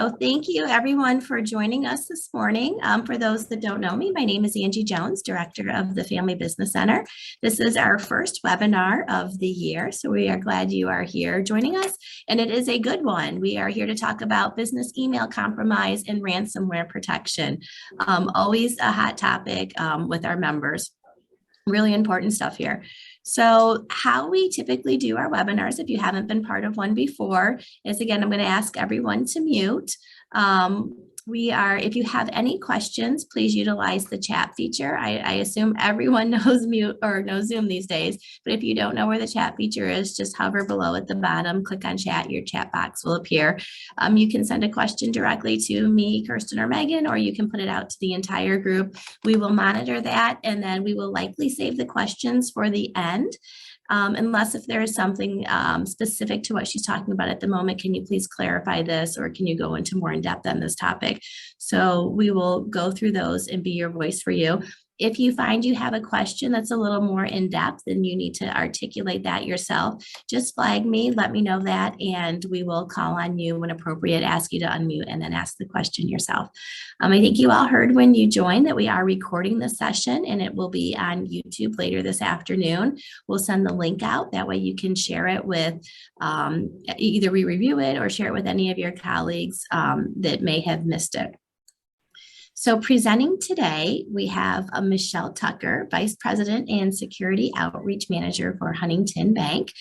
Oh, thank you everyone for joining us this morning. For those that don't know me, my name is Angie Jones, Director of the Family Business Center. This is our first webinar of the year, so we are glad you are here joining us, and it is a good one. We are here to talk about business email compromise and ransomware protection. Always a hot topic with our members. Really important stuff here. So how we typically do our webinars, if you haven't been part of one before, is again, I'm going to ask everyone to mute. If you have any questions, please utilize the chat feature. I assume everyone knows mute or knows Zoom these days, but if you don't know where the chat feature is, just hover below at the bottom, click on chat, your chat box will appear. You can send a question directly to me, Kirsten, or Megan, or you can put it out to the entire group. We will monitor that, and then we will likely save the questions for the end. Unless if there is something specific to what she's talking about at the moment, can you please clarify this, or can you go into more in depth on this topic? So we will go through those and be your voice for you. If you find you have a question that's a little more in depth and you need to articulate that yourself, just flag me, let me know that, and we will call on you when appropriate, ask you to unmute and then ask the question yourself. I think you all heard when you joined that we are recording the session and it will be on YouTube later this afternoon. We'll send the link out. That way you can share it with, either we review it or share it with any of your colleagues that may have missed it. So presenting today, we have Michelle Tucker, Vice President and Security Outreach Manager for Huntington Bank.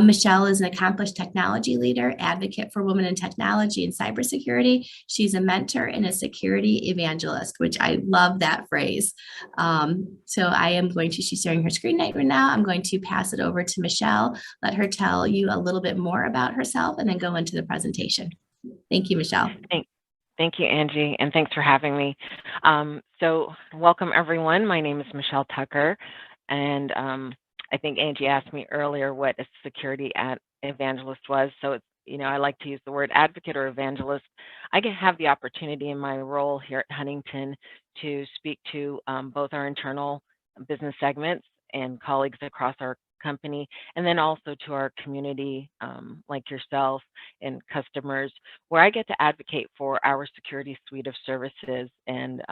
Michelle is an accomplished technology leader, advocate for women in technology and cybersecurity. She's a mentor and a security evangelist, which I love that phrase. So I am going to, she's sharing her screen right now. I'm going to pass it over to Michelle, let her tell you a little bit more about herself, and then go into the presentation. Thank you, Michelle. Thank you, Angie, and thanks for having me. So welcome, everyone. My name is Michelle Tucker, and I think Angie asked me earlier what a security evangelist was. So it's, I like to use the word advocate or evangelist. I have the opportunity in my role here at Huntington to speak to both our internal business segments and colleagues across our company, and then also to our community, like yourself and customers, where I get to advocate for our security suite of services and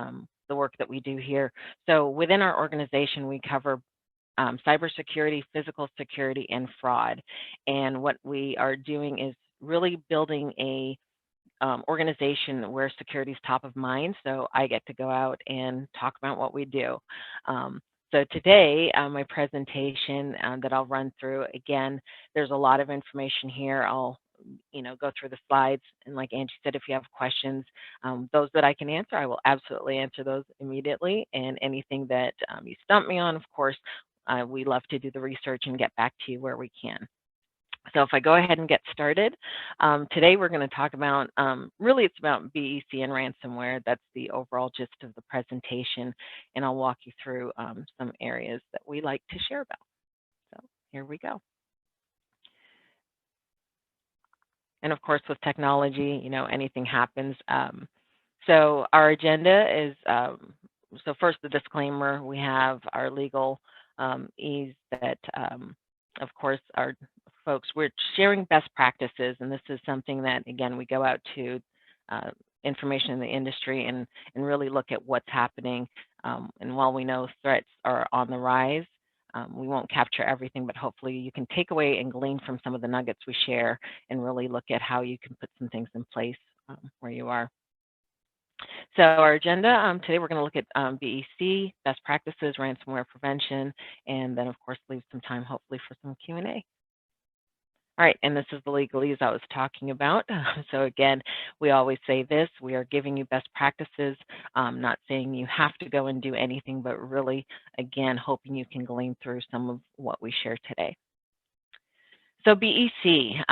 the work that we do here. So within our organization, we cover cybersecurity, physical security, and fraud. And what we are doing is really building a organization where security is top of mind. So I get to go out and talk about what we do. So today, my presentation that I'll run through, again, there's a lot of information here. I'll go through the slides, and like Angie said, if you have questions, those that I can answer, I will absolutely answer those immediately. And anything that you stump me on, of course, we love to do the research and get back to you where we can. So if I go ahead and get started, today we're going to talk about, really it's about BEC and ransomware. That's the overall gist of the presentation, and I'll walk you through some areas that we like to share about. So here we go. And of course, with technology, anything happens. So our agenda is, so first the disclaimer, we have our legal ease that, of course, our folks, we're sharing best practices, and this is something that, again, we go out to information in the industry and really look at what's happening. And while we know threats are on the rise, we won't capture everything, but hopefully you can take away and glean from some of the nuggets we share and really look at how you can put some things in place where you are. So our agenda, today we're going to look at BEC, best practices, ransomware prevention, and then of course leave some time hopefully for some Q&A. All right, and this is the legalese I was talking about. So again, we always say this, we are giving you best practices, not saying you have to go and do anything, but really, again, hoping you can glean through some of what we share today. So BEC,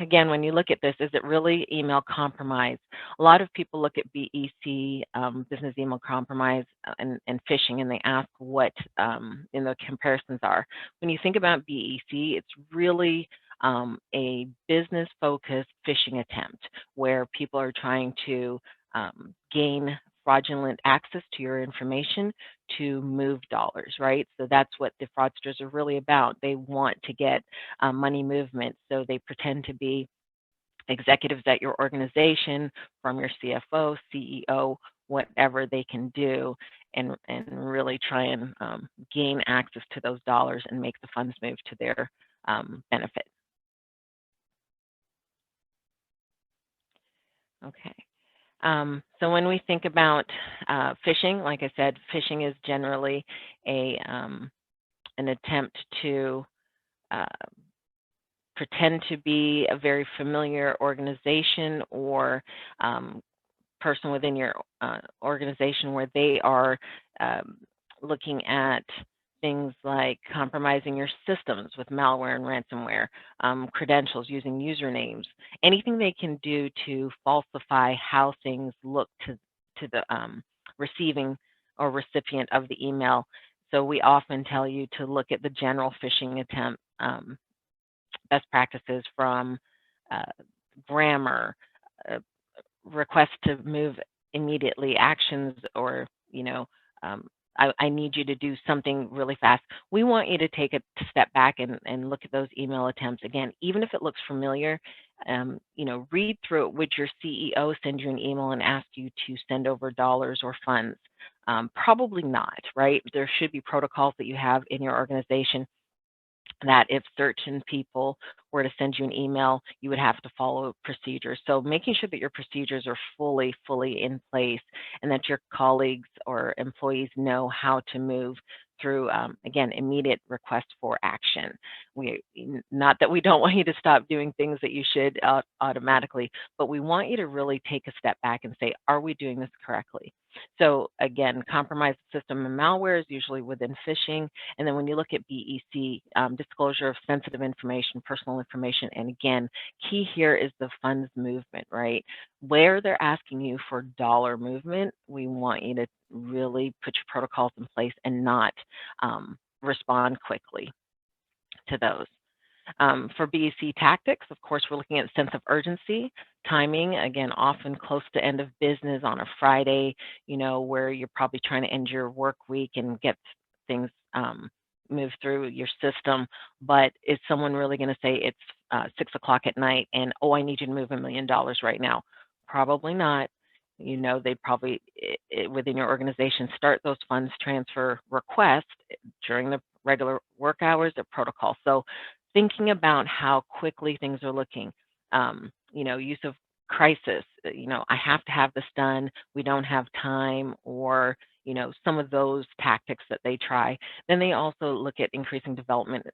again, when you look at this, is it really email compromise? A lot of people look at BEC, business email compromise, and phishing, and they ask what the comparisons are. When you think about BEC, it's really a business-focused phishing attempt where people are trying to gain fraudulent access to your information to move dollars, right? So that's what the fraudsters are really about. They want to get money movement, so they pretend to be executives at your organization, from your CFO, CEO, whatever they can do, and really try and gain access to those dollars and make the funds move to their benefit. Okay. So when we think about phishing, like I said, phishing is generally an attempt to pretend to be a very familiar organization or person within your organization where they are looking at things like compromising your systems with malware and ransomware, credentials using usernames, anything they can do to falsify how things look to the receiving or recipient of the email. So we often tell you to look at the general phishing attempt best practices from grammar, request to move immediately, actions, or I need you to do something really fast. We want you to take a step back and look at those email attempts again, even if it looks familiar. Read through it. Would your CEO send you an email and ask you to send over dollars or funds? Probably not, right? There should be protocols that you have in your organization that if certain people were to send you an email, you would have to follow procedures. So making sure that your procedures are fully in place and that your colleagues or employees know how to move through, again, immediate requests for action. Not that we don't want you to stop doing things that you should automatically, but we want you to really take a step back and say, are we doing this correctly? So again, compromised system and malware is usually within phishing. And then when you look at BEC, disclosure of sensitive information, personal information, and again, key here is the funds movement, right? Where they're asking you for dollar movement, we want you to really put your protocols in place and not respond quickly to those. For BEC Tactics, of course, we're looking at sense of urgency, timing, again, often close to end of business on a Friday, where you're probably trying to end your work week and get things moved through your system. But is someone really going to say it's 6 o'clock at night and, oh, I need you to move $1 million right now? Probably not. They probably, within your organization, start those funds transfer requests during the regular work hours or protocol. So thinking about how quickly things are looking, use of crisis, I have to have this done, we don't have time, or, some of those tactics that they try. Then they also look at increasing development,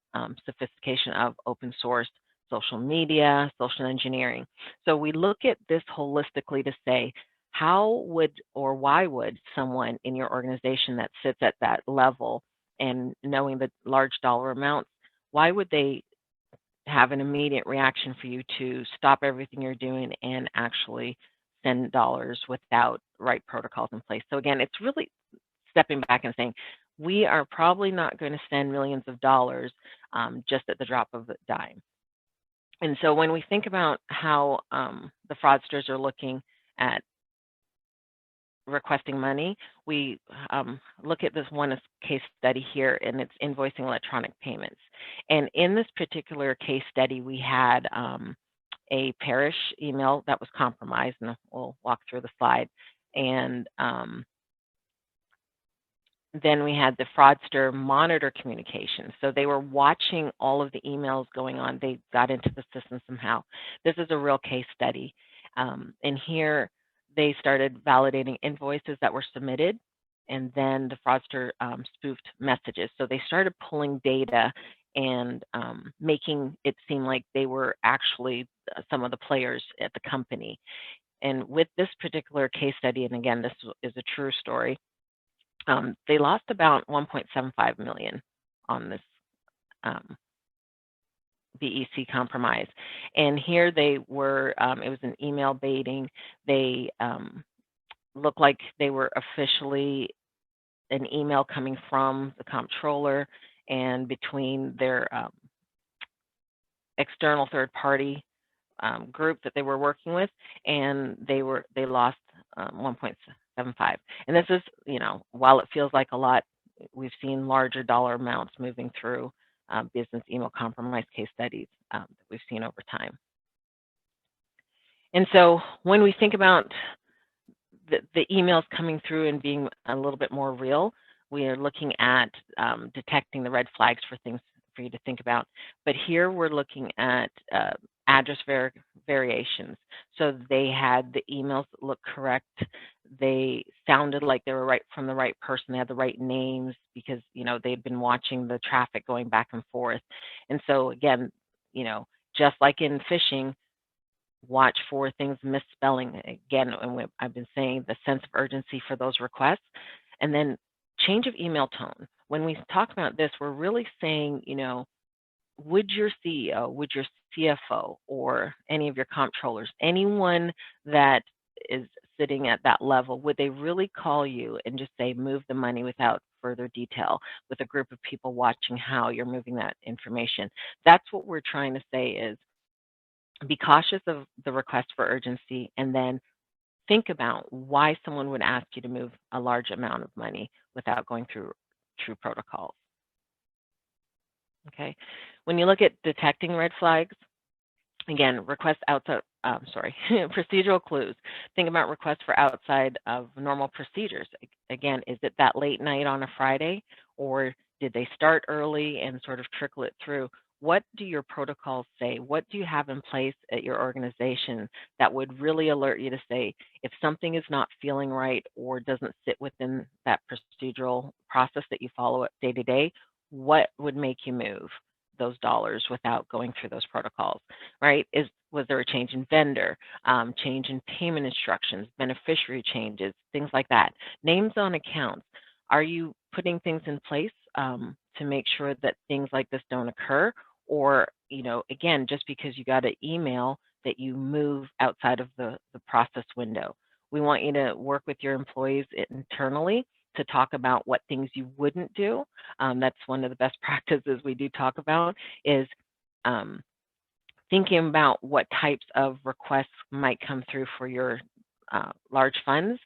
sophistication of open source, social media, social engineering. So we look at this holistically to say, how would or why would someone in your organization that sits at that level and knowing the large dollar amounts, why would they have an immediate reaction for you to stop everything you're doing and actually send dollars without right protocols in place? So again, it's really stepping back and saying, we are probably not going to send millions of dollars just at the drop of a dime. And so when we think about how the fraudsters are looking at requesting money, we look at this one case study here, and it's invoicing electronic payments. And in this particular case study, we had a parish email that was compromised, and we'll walk through the slide. And then we had the fraudster monitor communication. So they were watching all of the emails going on. They got into the system somehow. This is a real case study. And here, they started validating invoices that were submitted, and then the fraudster spoofed messages. So they started pulling data and making it seem like they were actually some of the players at the company. And with this particular case study, and again, this is a true story, they lost about $1.75 million on this BEC compromise. And here they were, it was an email baiting. They looked like they were officially an email coming from the comptroller and between their external third party group that they were working with, and they lost 1.75. And this is, while it feels like a lot, we've seen larger dollar amounts moving through business email compromise case studies that we've seen over time. And so when we think about the emails coming through and being a little bit more real, we are looking at detecting the red flags for things for you to think about. But here we're looking at address variations. So they had the emails that looked correct. They sounded like they were right from the right person. They had the right names because, they'd been watching the traffic going back and forth. And so again, just like in phishing, watch for things misspelling. Again, and I've been saying the sense of urgency for those requests. And then change of email tone. When we talk about this, we're really saying, would your CEO, would your CFO, or any of your comptrollers, anyone that is sitting at that level, would they really call you and just say, move the money without further detail with a group of people watching how you're moving that information? That's what we're trying to say is, be cautious of the request for urgency, and then think about why someone would ask you to move a large amount of money without going through true protocols. Okay. When you look at detecting red flags, again, request outside, procedural clues. Think about requests for outside of normal procedures. Again, is it that late night on a Friday, or did they start early and sort of trickle it through? What do your protocols say? What do you have in place at your organization that would really alert you to say, if something is not feeling right or doesn't sit within that procedural process that you follow day to day, what would make you move those dollars without going through those protocols, right? Was there a change in vendor, change in payment instructions, beneficiary changes, things like that? Names on accounts. Are you putting things in place to make sure that things like this don't occur? Or, again, just because you got an email that you move outside of the process window. We want you to work with your employees internally to talk about what things you wouldn't do. That's one of the best practices we do talk about is thinking about what types of requests might come through for your large funds.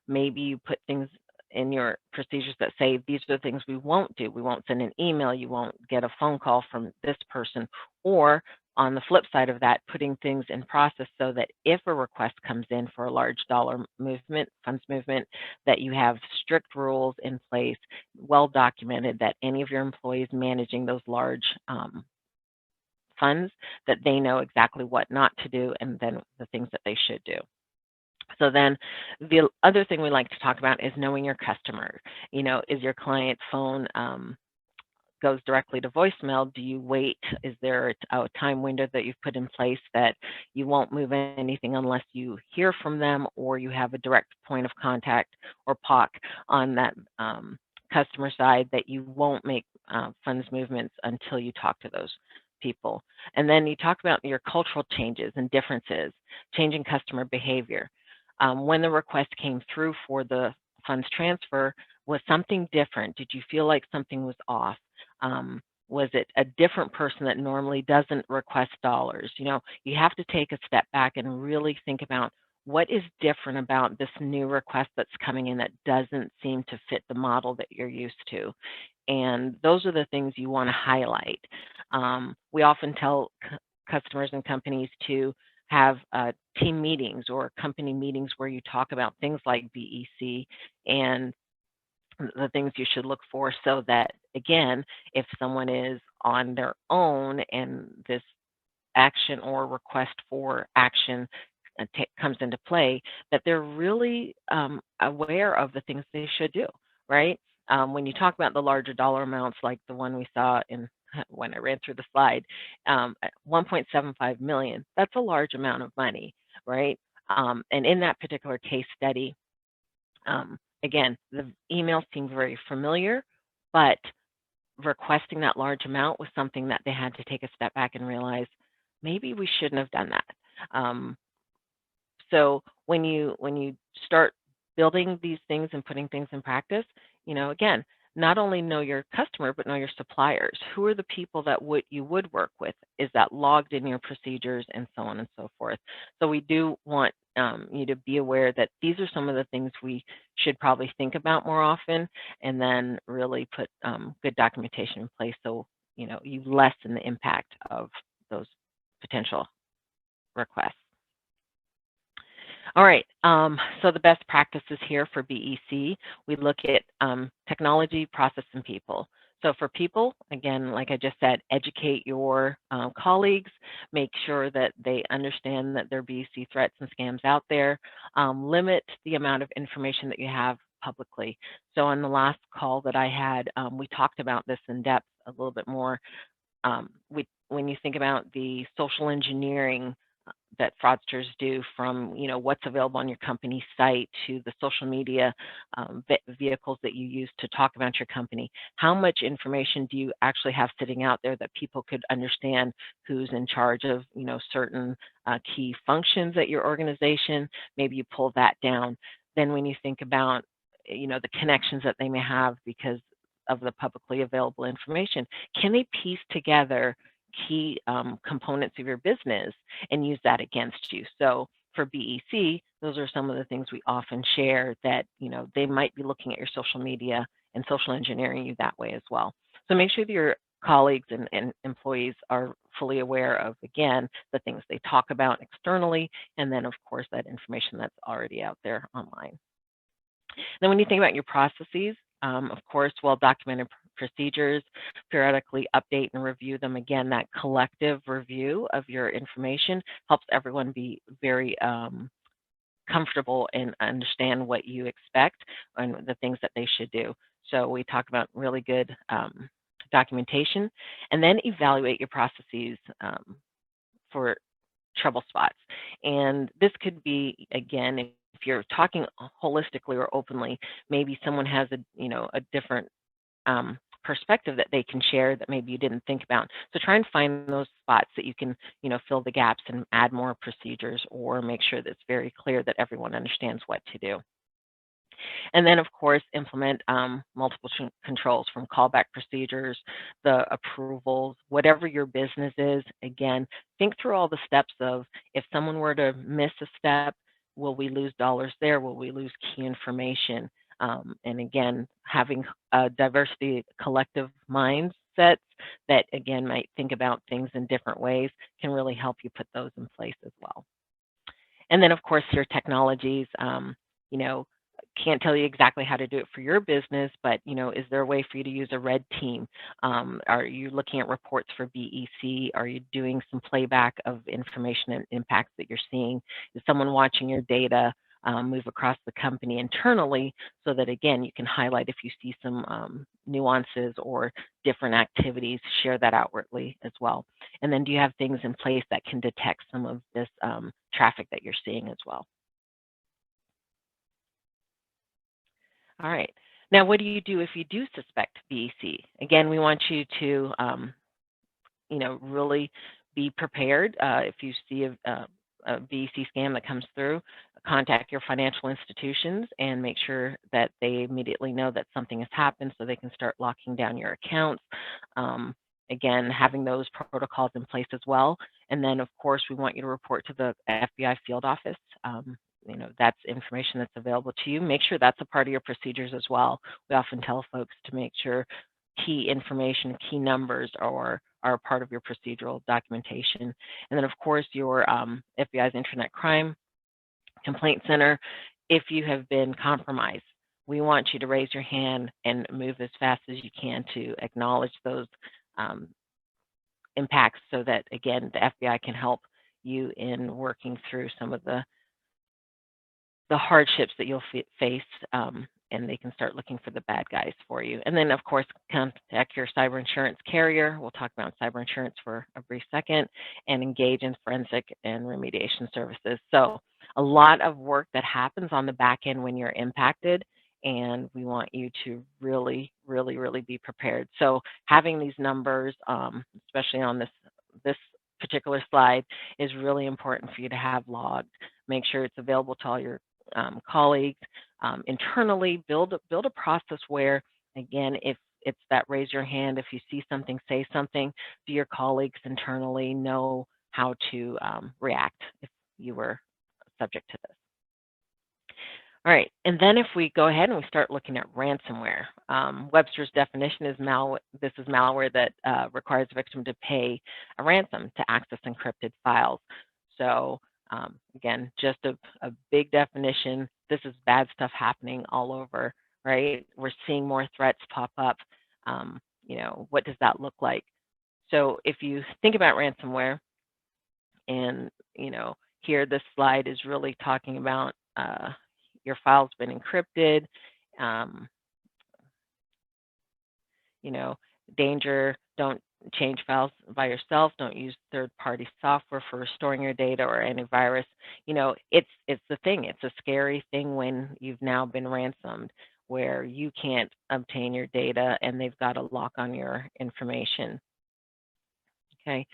Maybe you put things in your procedures that say, these are the things we won't do. We won't send an email. You won't get a phone call from this person. Or on the flip side of that, putting things in process so that if a request comes in for a large dollar movement, funds movement, that you have strict rules in place, well documented, that any of your employees managing those large funds, that they know exactly what not to do and then the things that they should do. So then the other thing we like to talk about is knowing your customer. Is your client's phone goes directly to voicemail? Do you wait? Is there a time window that you've put in place that you won't move anything unless you hear from them, or you have a direct point of contact or POC on that customer side, that you won't make funds movements until you talk to those people? And then you talk about your cultural changes and differences, changing customer behavior. When the request came through for the funds transfer, was something different? Did you feel like something was off? Was it a different person that normally doesn't request dollars? You have to take a step back and really think about what is different about this new request that's coming in that doesn't seem to fit the model that you're used to. And those are the things you want to highlight. We often tell customers and companies to have team meetings or company meetings where you talk about things like BEC and the things you should look for, so that, again, if someone is on their own and this action or request for action comes into play, that they're really aware of the things they should do, right? When you talk about the larger dollar amounts, like the one we saw in when I ran through the slide, at 1.75 million, that's a large amount of money, right? And in that particular case study, again, the email seemed very familiar, but requesting that large amount was something that they had to take a step back and realize, maybe we shouldn't have done that. So when you start building these things and putting things in practice, again, not only know your customer, but know your suppliers. Who are the people that you would work with? Is that logged in your procedures, and so on and so forth? So we do want you to be aware that these are some of the things we should probably think about more often, and then really put good documentation in place so you lessen the impact of those potential requests. All right. So the best practices here for BEC, we look at technology, process, and people. So for people, again, like I just said, educate your colleagues, make sure that they understand that there are BEC threats and scams out there, limit the amount of information that you have publicly. So on the last call that I had, we talked about this in depth a little bit more. When you think about the social engineering that fraudsters do, from what's available on your company site to the social media vehicles that you use to talk about your company, how much information do you actually have sitting out there that people could understand who's in charge of certain key functions at your organization? Maybe you pull that down. Then when you think about the connections that they may have because of the publicly available information, can they piece together key components of your business and use that against you? So for BEC, those are some of the things we often share, that they might be looking at your social media and social engineering you that way as well. So make sure that your colleagues and employees are fully aware of, again, the things they talk about externally, and then of course that information that's already out there online. Then when you think about your processes, of course, well-documented procedures, periodically update and review them. Again, that collective review of your information helps everyone be very comfortable and understand what you expect and the things that they should do. So we talk about really good documentation, and then evaluate your processes for trouble spots. And this could be, again, if you're talking holistically or openly, maybe someone has a different perspective that they can share that maybe you didn't think about. So try and find those spots that you can fill the gaps and add more procedures, or make sure that it's very clear that everyone understands what to do. And then, of course, implement multiple controls, from callback procedures, the approvals, whatever your business is. Again, think through all the steps of, if someone were to miss a step, will we lose dollars there? Will we lose key information? And again, having a diversity, collective mindsets that, again, might think about things in different ways can really help you put those in place as well. And then, of course, your technologies, you know, can't tell you exactly how to do it for your business, but, is there a way for you to use a red team? Are you looking at reports for BEC? Are you doing some playback of information and impacts that you're seeing? Is someone watching your data move across the company internally, so that, again, you can highlight if you see some nuances or different activities, share that outwardly as well? And then, do you have things in place that can detect some of this traffic that you're seeing as well? All right. Now, what do you do if you do suspect BEC? Again, we want you to, really be prepared. If you see a BEC scam that comes through, contact your financial institutions and make sure that they immediately know that something has happened, so they can start locking down your accounts. Again, having those protocols in place as well. And then, of course, we want you to report to the FBI field office. That's information that's available to you. Make sure that's a part of your procedures as well. We often tell folks to make sure key information, key numbers are a part of your procedural documentation. And then, of course, your FBI's Internet Crime Complaint Center. If you have been compromised, we want you to raise your hand and move as fast as you can to acknowledge those impacts, so that, again, the FBI can help you in working through some of the hardships that you'll face, and they can start looking for the bad guys for you. And then, of course, contact your cyber insurance carrier. We'll talk about cyber insurance for a brief second, and engage in forensic and remediation services. So a lot of work that happens on the back end when you're impacted, and we want you to really, really, really be prepared. So having these numbers, especially on this particular slide, is really important for you to have logged. Make sure it's available to all your colleagues. Internally, build a process where, again, if it's that raise your hand, if you see something, say something, do your colleagues internally know how to react if you were subject to this? All right, and then if we go ahead and we start looking at ransomware, Webster's definition is this is malware that requires a victim to pay a ransom to access encrypted files. So Again, just a big definition. This is bad stuff happening all over, right? We're seeing more threats pop up. What does that look like? So if you think about ransomware, and here this slide is really talking about your file's been encrypted. Um, Danger, don't change files by yourself. Don't use third-party software for storing your data or antivirus. It's the thing. It's a scary thing when you've now been ransomed, where you can't obtain your data and they've got a lock on your information. Okay.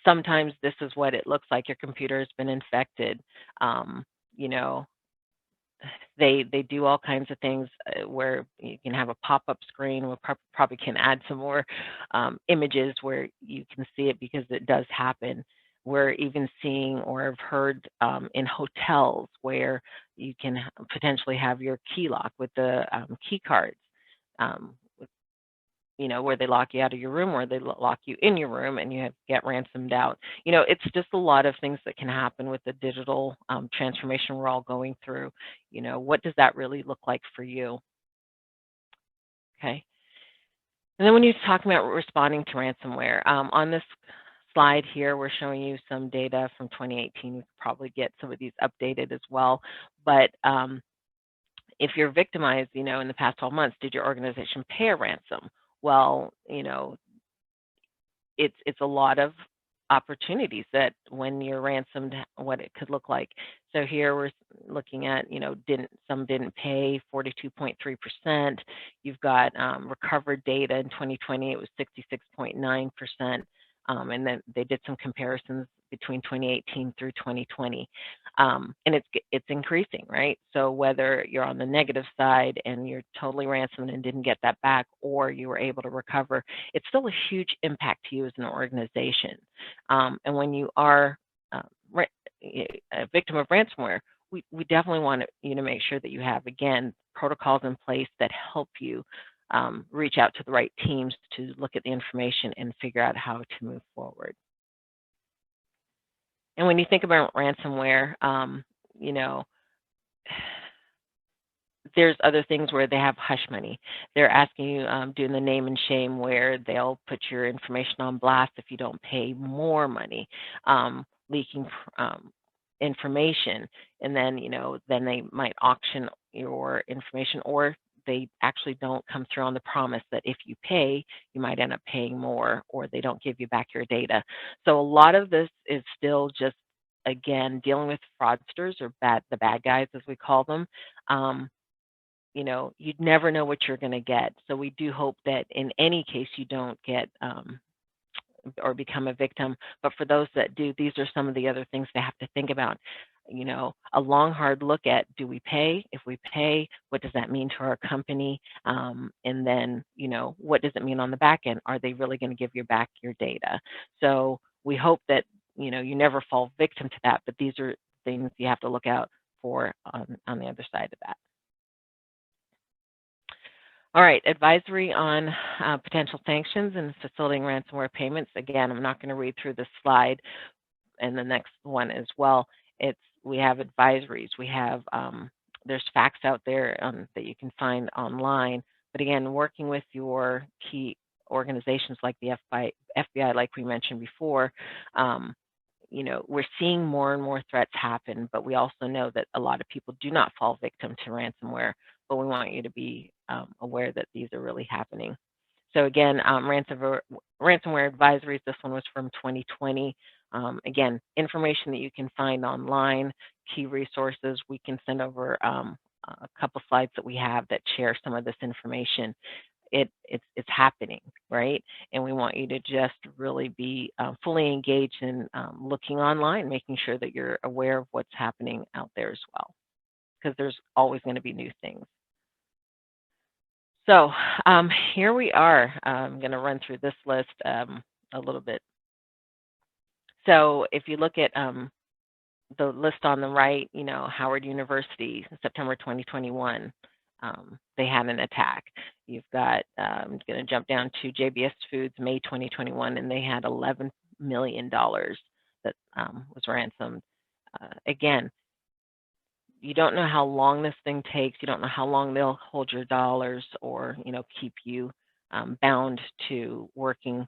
Sometimes this is what it looks like. Your computer has been infected. You know, they do all kinds of things where you can have a pop-up screen. We probably can add some more images where you can see it, because it does happen. We're even seeing or have heard in hotels where you can potentially have your key lock with the key cards. Um, where they lock you out of your room, or they lock you in your room and you get ransomed out. It's just a lot of things that can happen with the digital transformation we're all going through. What does that really look like for you? Okay. And then when you're talking about responding to ransomware, on this slide here, we're showing you some data from 2018. We could probably get some of these updated as well. But if you're victimized, in the past 12 months, did your organization pay a ransom? Well, it's a lot of opportunities that when you're ransomed, what it could look like. So here we're looking at, some didn't pay, 42.3%. You've got recovered data in 2020, it was 66.9%. And then they did some comparisons between 2018 through 2020. And it's increasing, right? So whether you're on the negative side and you're totally ransomed and didn't get that back, or you were able to recover, it's still a huge impact to you as an organization. And when you are a victim of ransomware, we definitely want you to make sure that you have, again, protocols in place that help you reach out to the right teams to look at the information and figure out how to move forward. And when you think about ransomware, there's other things where they have hush money. They're asking you, doing the name and shame, where they'll put your information on blast if you don't pay more money, leaking information, and then then they might auction your information, or they actually don't come through on the promise that if you pay, you might end up paying more, or they don't give you back your data. So a lot of this is still just, again, dealing with fraudsters, or the bad guys as we call them. You'd never know what you're going to get. So we do hope that in any case you don't get or become a victim. But for those that do, these are some of the other things they have to think about. A long, hard look at, do we pay? If we pay, what does that mean to our company? And then, what does it mean on the back end? Are they really going to give you back your data? So we hope that, you never fall victim to that, but these are things you have to look out for on the other side of that. All right, advisory on potential sanctions and facilitating ransomware payments. Again, I'm not going to read through this slide, and the next one as well. We have advisories. We have there's facts out there that you can find online. But again, working with your key organizations like the FBI, like we mentioned before, we're seeing more and more threats happen, but we also know that a lot of people do not fall victim to ransomware, but we want you to be aware that these are really happening. So again, ransomware advisories, this one was from 2020. Again, information that you can find online, key resources. We can send over a couple slides that we have that share some of this information. It's happening, right? And we want you to just really be fully engaged in looking online, making sure that you're aware of what's happening out there as well, because there's always going to be new things. So here we are. I'm going to run through this list a little bit. So if you look at the list on the right, Howard University, September 2021, they had an attack. You've got, I'm going to jump down to JBS Foods, May 2021, and they had $11 million that was ransomed. Again, you don't know how long this thing takes. You don't know how long they'll hold your dollars or, keep you bound to working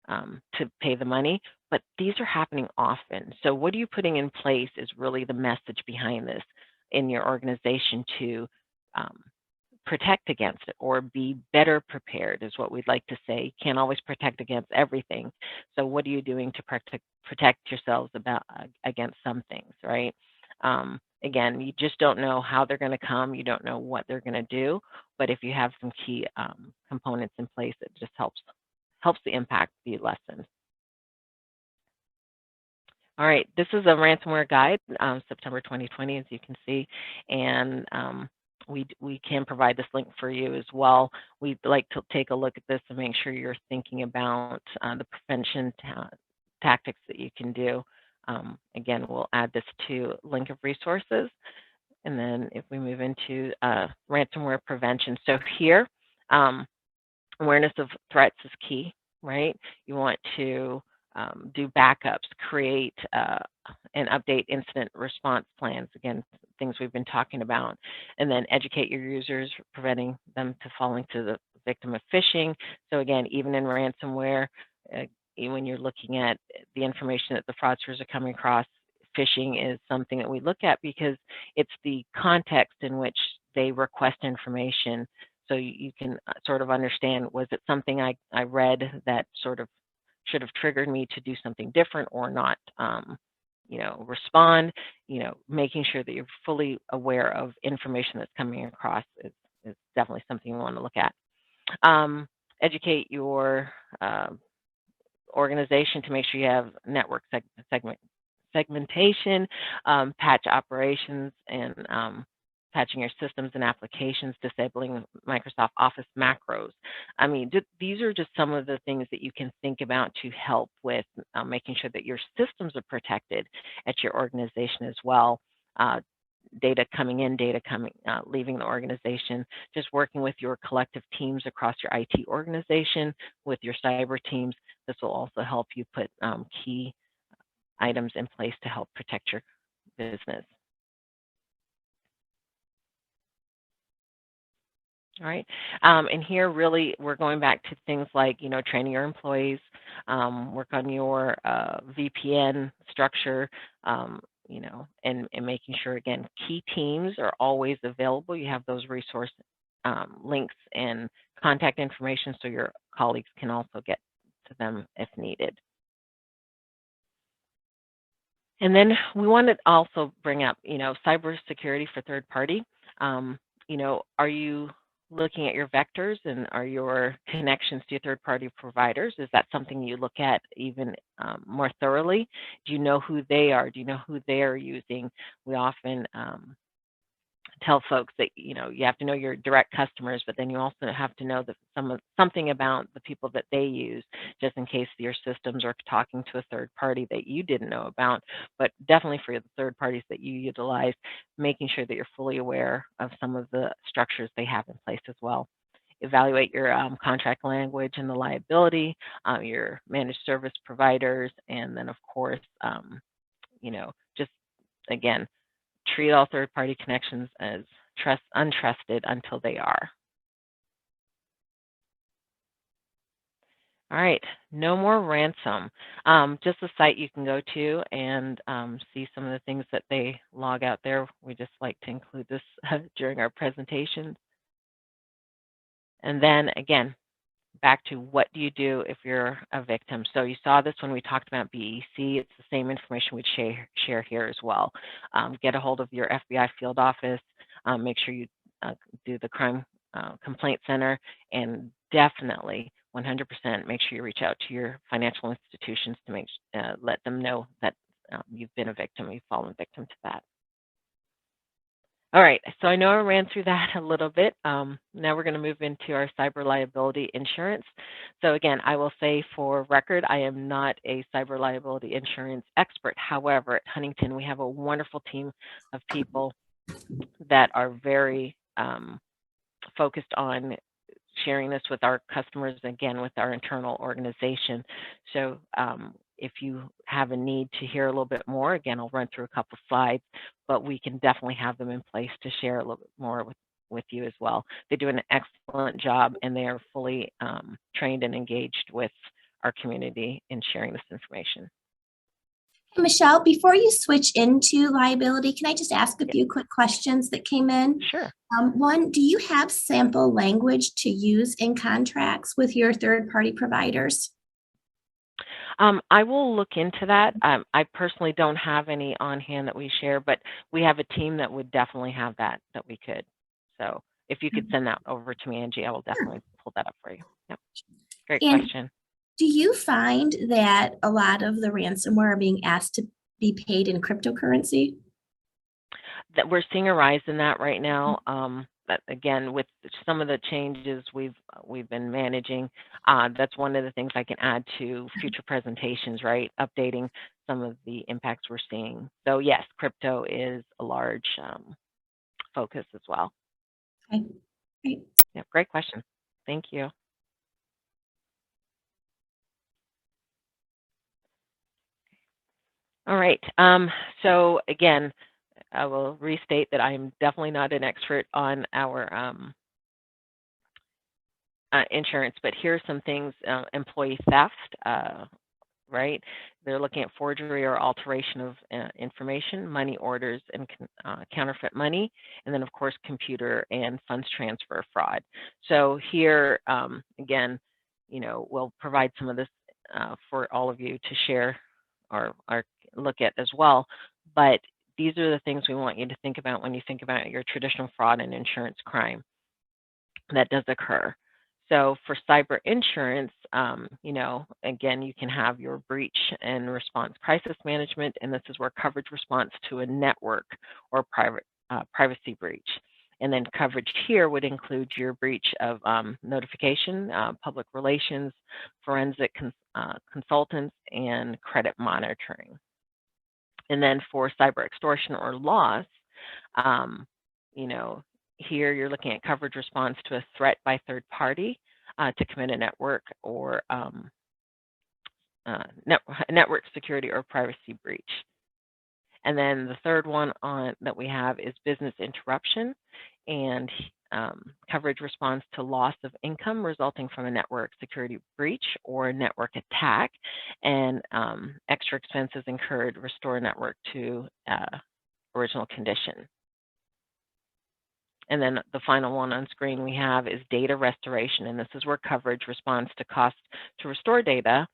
to pay the money. But these are happening often. So what are you putting in place is really the message behind this in your organization to um, protect against it or be better prepared is what we'd like to say. You can't always protect against everything. So what are you doing to protect yourselves against some things, right? Again, you just don't know how they're going to come. You don't know what they're going to do. But if you have some key components in place, it just helps the impact be lessened. All right, this is a ransomware guide, September 2020, as you can see, and we can provide this link for you as well. We'd like to take a look at this and make sure you're thinking about the prevention tactics that you can do. Again, we'll add this to link of resources. And then if we move into ransomware prevention. So here, awareness of threats is key, right? You want to do backups, create and update incident response plans, again, things we've been talking about, and then educate your users, preventing them to falling to the victim of phishing. So again, even in ransomware, when you're looking at the information that the fraudsters are coming across, phishing is something that we look at because it's the context in which they request information. So you can sort of understand, was it something I read that sort of should have triggered me to do something different or not, respond, making sure that you're fully aware of information that's coming across is definitely something you want to look at. Educate your organization to make sure you have network segmentation, patch operations, and patching your systems and applications, disabling Microsoft Office macros. I mean, these are just some of the things that you can think about to help with making sure that your systems are protected at your organization as well. Data coming in, data leaving the organization, just working with your collective teams across your IT organization, with your cyber teams. This will also help you put key items in place to help protect your business. All right, and here really we're going back to things like, training your employees, work on your VPN structure, and making sure, again, key teams are always available. You have those resource links and contact information so your colleagues can also get to them if needed. And then we want to also bring up, cybersecurity for third party. Are you looking at your vectors and are your connections to your third-party providers? Is that something you look at even more thoroughly? Do you know who they are? Do you know who they are using? We often tell folks that you have to know your direct customers, but then you also have to know that something about the people that they use, just in case your systems are talking to a third party that you didn't know about. But definitely for the third parties that you utilize, making sure that you're fully aware of some of the structures they have in place as well. Evaluate your contract language and the liability, your managed service providers, and then of course, just again, treat all third-party connections as untrusted until they are. All right, no more ransom. Just a site you can go to and see some of the things that they log out there. We just like to include this during our presentations. And then again, back to what do you do if you're a victim. So you saw this when we talked about BEC. It's the same information we'd share here as well. Get a hold of your FBI field office. Make sure you do the crime complaint center, and definitely 100% make sure you reach out to your financial institutions to let them know that you've been a victim, you've fallen victim to that. All right, so I know I ran through that a little bit. Now we're going to move into our cyber liability insurance. So again, I will say for record, I am not a cyber liability insurance expert. However, at Huntington, we have a wonderful team of people that are very focused on sharing this with our customers, again, with our internal organization. So if you have a need to hear a little bit more, again, I'll run through a couple slides, but we can definitely have them in place to share a little bit more with you as well. They do an excellent job, and they are fully trained and engaged with our community in sharing this information. Michelle, before you switch into liability, can I just ask a few quick questions that came in? Sure. One, do you have sample language to use in contracts with your third-party providers? I will look into that. I personally don't have any on hand that we share, but we have a team that would definitely have that we could. So if you could send that over to me, Angie, I will definitely pull that up for you. Yep. Great And question. do you find that a lot of the ransomware are being asked to be paid in cryptocurrency? That we're seeing a rise in that right now. But again, with some of the changes we've been managing, that's one of the things I can add to future presentations, right? Updating some of the impacts we're seeing. So yes, crypto is a large focus as well. Okay, great. Yeah, great question. Thank you. All right. So again, I will restate that I am definitely not an expert on our insurance, but here are some things: employee theft, right? They're looking at forgery or alteration of information, money orders, and counterfeit money, and then of course computer and funds transfer fraud. So here, again, we'll provide some of this for all of you to share or look at as well. But these are the things we want you to think about when you think about your traditional fraud and insurance crime that does occur. So for cyber insurance, again, you can have your breach and response crisis management, and this is where coverage response to a network or privacy breach. And then coverage here would include your breach of notification, public relations, forensic consultants, and credit monitoring. And then for cyber extortion or loss, here you're looking at coverage response to a threat by third party to commit a network or network security or privacy breach. And then the third one that we have is business interruption and coverage response to loss of income resulting from a network security breach or network attack, and extra expenses incurred restore network to original condition. And then the final one on screen we have is data restoration, and this is where coverage responds to cost to restore data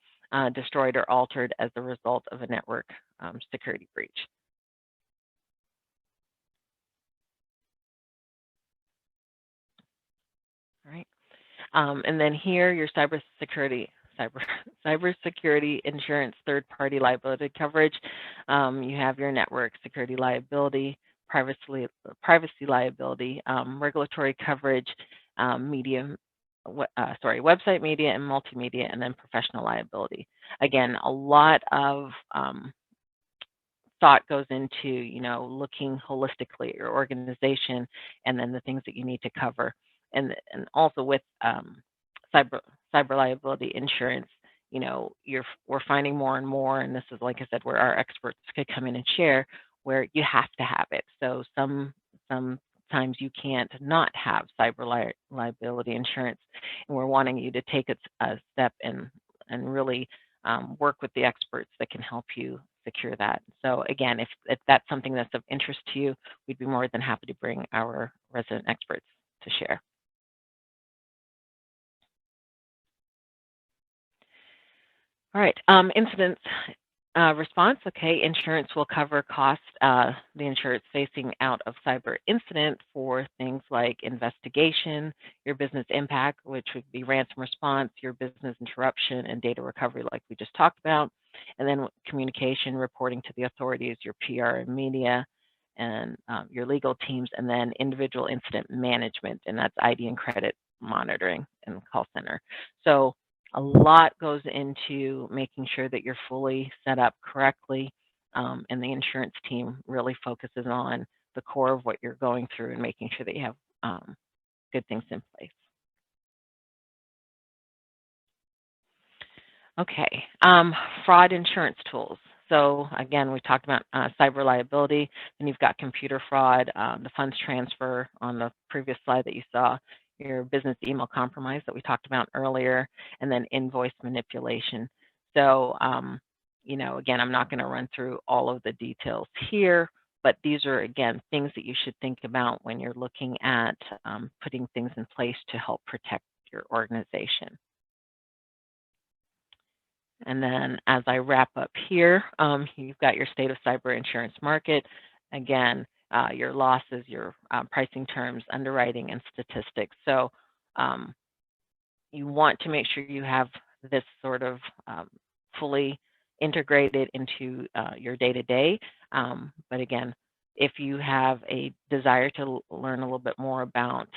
destroyed or altered as a result of a network security breach. All right, and then here your cybersecurity insurance third-party liability coverage. You have your network security liability, privacy liability, regulatory coverage, website media and multimedia, and then professional liability. Again, a lot of thought goes into looking holistically at your organization and then the things that you need to cover, and also with cyber liability insurance. We're finding more and more, and this is, like I said, where our experts could come in and share, where you have to have it. So sometimes you can't not have cyber liability insurance, and we're wanting you to take a step and really work with the experts that can help you secure that. So again, if that's something that's of interest to you, we'd be more than happy to bring our resident experts to share. All right, incident response. Okay, insurance will cover costs the insurance facing out of cyber incident for things like investigation, your business impact, which would be ransom response, your business interruption, and data recovery, like we just talked about, and then communication, reporting to the authorities, your PR and media, and your legal teams, and then individual incident management, and that's ID and credit monitoring and call center. So a lot goes into making sure that you're fully set up correctly, and the insurance team really focuses on the core of what you're going through and making sure that you have good things in place. Okay, fraud insurance tools. So again, we talked about cyber liability, and you've got computer fraud, the funds transfer on the previous slide that you saw, your business email compromise that we talked about earlier, and then invoice manipulation. So, again, I'm not going to run through all of the details here, but these are, again, things that you should think about when you're looking at putting things in place to help protect your organization. And then as I wrap up here, you've got your state of cyber insurance market. Again, your losses, your pricing terms, underwriting, and statistics. So you want to make sure you have this sort of fully integrated into your day-to-day. But again, if you have a desire to learn a little bit more about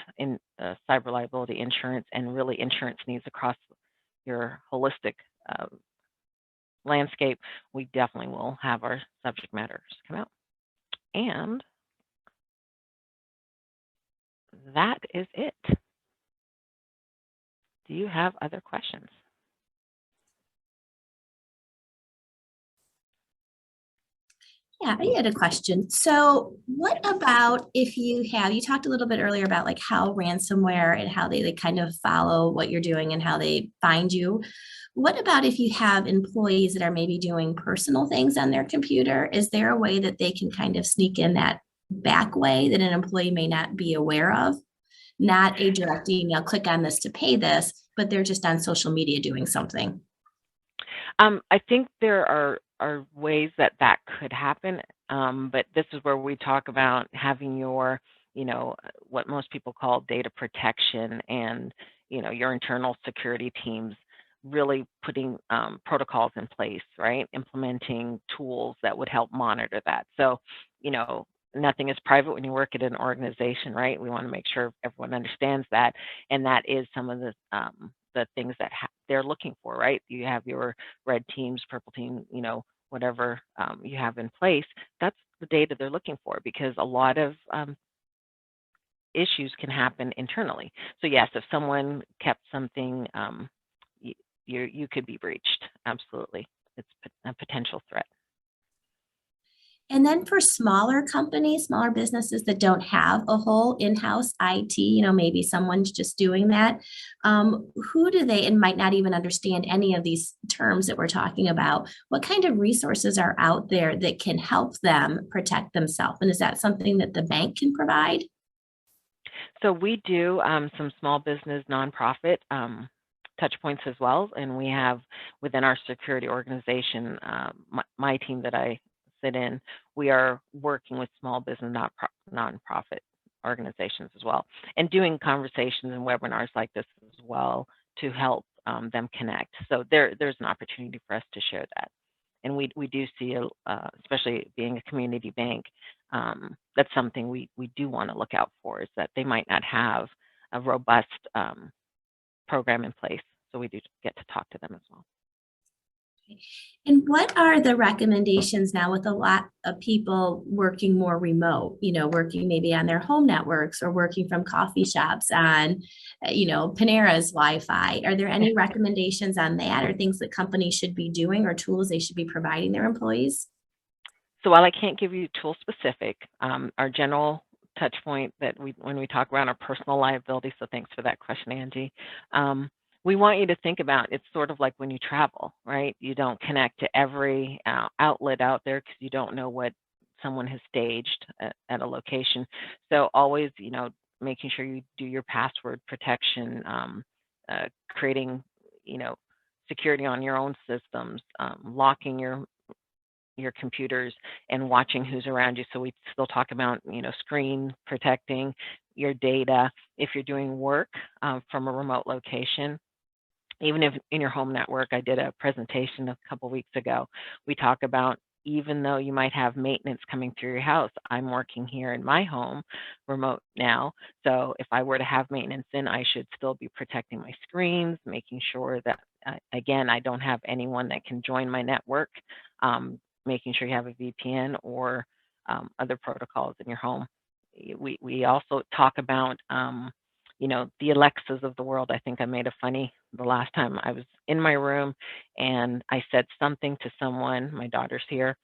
cyber liability insurance and really insurance needs across your holistic landscape, we definitely will have our subject matters come out. And that is it. Do you have other questions? Yeah, I had a question. So what about if you talked a little bit earlier about like how ransomware and how they kind of follow what you're doing and how they find you. What about if you have employees that are maybe doing personal things on their computer? Is there a way that they can kind of sneak in that back way that an employee may not be aware of? Not a direct email, click on this to pay this, but they're just on social media doing something. I think there are ways that could happen, but this is where we talk about having your, what most people call data protection and, your internal security teams really putting protocols in place, right? Implementing tools that would help monitor that. So, nothing is private when you work at an organization, right? We want to make sure everyone understands that, and that is some of the things that they're looking for, right? You have your red teams, purple team, whatever you have in place. That's the data they're looking for, because a lot of issues can happen internally. So yes, if someone kept something, you could be breached. Absolutely, it's a potential threat. And then for smaller companies, smaller businesses that don't have a whole in-house IT, maybe someone's just doing that. Who do they, and might not even understand any of these terms that we're talking about, what kind of resources are out there that can help them protect themselves? And is that something that the bank can provide? So we do some small business nonprofit touch points as well, and we have within our security organization, my team that I sit in, we are working with small business nonprofit organizations as well, and doing conversations and webinars like this as well to help them connect. So there's an opportunity for us to share that. And we do see, especially being a community bank, that's something we do want to look out for, is that they might not have a robust program in place. So we do get to talk to them as well. And what are the recommendations now with a lot of people working more remote, working maybe on their home networks or working from coffee shops on, Panera's Wi-Fi? Are there any recommendations on that, or things that companies should be doing or tools they should be providing their employees? So while I can't give you tool specific, our general touch point that when we talk around our personal liability, so thanks for that question, Angie, we want you to think about, it's sort of like when you travel, right? You don't connect to every outlet out there because you don't know what someone has staged at a location. So always, making sure you do your password protection, creating, security on your own systems, locking your computers and watching who's around you. So we still talk about, screen protecting your data. If you're doing work from a remote location, even if in your home network, I did a presentation a couple weeks ago. We talk about, even though you might have maintenance coming through your house, I'm working here in my home remote now. So if I were to have maintenance in, I should still be protecting my screens, making sure that, again, I don't have anyone that can join my network, making sure you have a VPN or other protocols in your home. We also talk about, the Alexas of the world. I think I made a funny the last time I was in my room and I said something to someone, my daughter's here,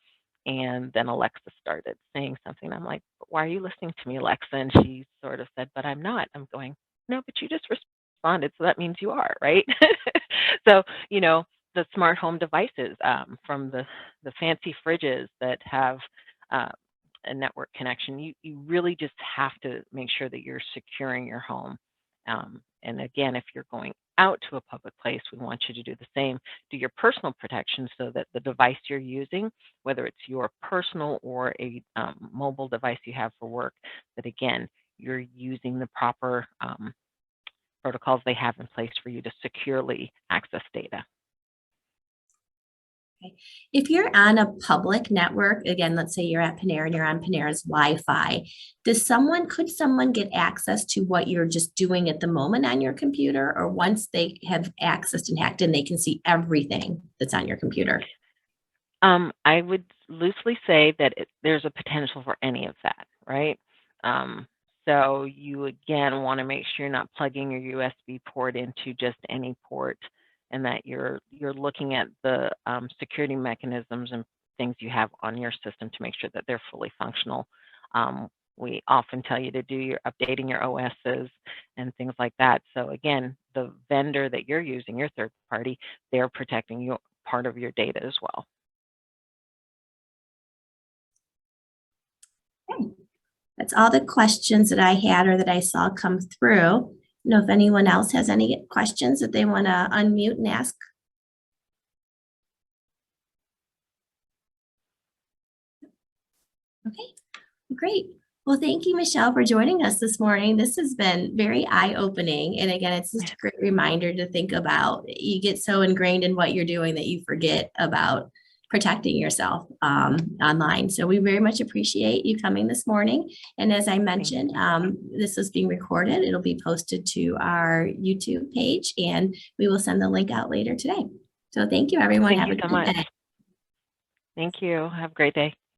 and then Alexa started saying something. I'm like, "But why are you listening to me, Alexa?" And she sort of said, "But I'm not." I'm going, "No, but you just responded, so that means you are, right?" So, the smart home devices, from the fancy fridges that have uh, a network connection, you really just have to make sure that you're securing your home. And again, if you're going out to a public place, we want you to do the same. Do your personal protection so that the device you're using, whether it's your personal or a mobile device you have for work, that again, you're using the proper protocols they have in place for you to securely access data. Okay. If you're on a public network, again, let's say you're at Panera and you're on Panera's Wi-Fi, could someone get access to what you're just doing at the moment on your computer? Or once they have accessed and hacked in, they can see everything that's on your computer? I would loosely say that there's a potential for any of that, right? Um, so you again want to make sure you're not plugging your USB port into just any port, and that you're looking at the security mechanisms and things you have on your system to make sure that they're fully functional. We often tell you to do your updating your OSs and things like that. So again, the vendor that you're using, your third party, they're protecting your part of your data as well. Okay. That's all the questions that I had or that I saw come through. I don't know if anyone else has any questions that they want to unmute and ask. Okay, great. Well, thank you, Michelle, for joining us this morning. This has been very eye-opening. And again, it's just a great reminder to think about. You get so ingrained in what you're doing that you forget about protecting yourself online. So we very much appreciate you coming this morning. And as I mentioned, this is being recorded. It'll be posted to our YouTube page, and we will send the link out later today. So thank you, everyone. Thank you so much. Thank you. Have a great day.